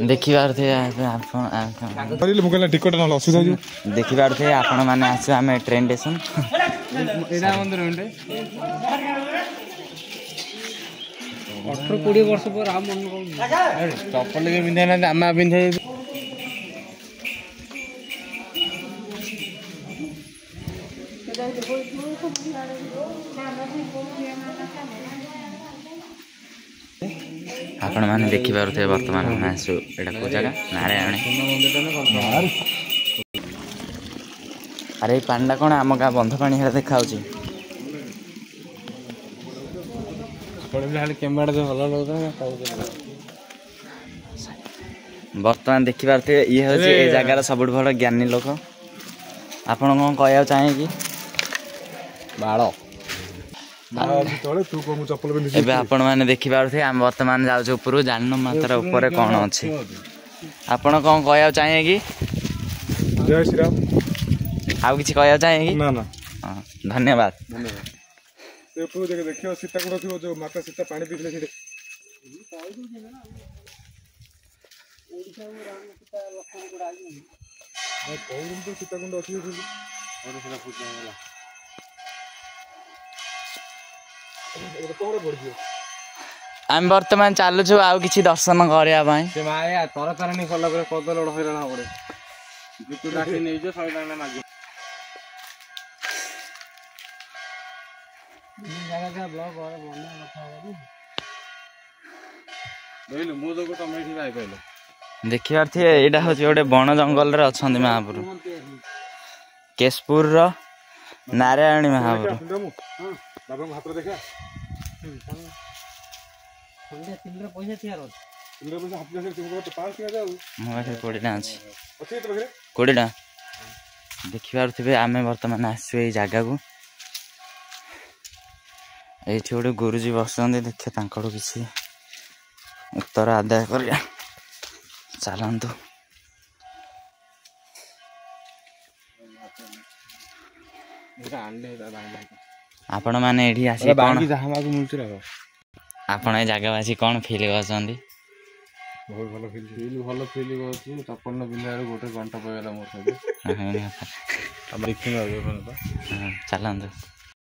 देखि पारे टिकट ना असुविधा देखि पारे आपण मैंने आस ट्रेन स्टेशन 18-20 वर्ष पर हम मन चप्पल के पिंधे ना आम पिंधे आपण मैंने देखि पारे बर्तमान आसु एटा को जगह नारायण अरे पांडा कौन आम गाँ बंध पानी है देखा बर्तमान देखि पारे ये हूँ ये जगार सब बड़ ज्ञानी लोक आपण कौन कह चाहे कि बाड़ एबे आपण मैंने देखि पारे आम बर्तमान जाऊँ ऊपर जान मात्रा ऊपर कौन अच्छे आपण कौन कह चाहे कि जय श्री राम आउ किसी कह चाहे कि ना ना धन्यवाद देखियो सीताकुंड थी जो माता सीता पानी पीले सीताकुंड अच्छी आम बर्तमान चलुचु आउ किसी दर्शन करने तर तारिणी कला कदल हईराण पड़े जीतू डाकी नहीं मागे देखि पारे यहाँ हूँ गोटे बण जंगल अच्छा महापुर केशपुर नारायणी महापुर कोड़े अच्छे 20 देखि पारे आम बर्तमान आसु ये जगह को ये गोटे गुरुजी बस देखिए किसी उत्तर आदाय कर चलतु आपण मैंने ये आपण ये जगह आसी कौन फिल कर बहुत भल फिल चप्पल न पिंधा गोटे घंटा पड़ा मोर चलतु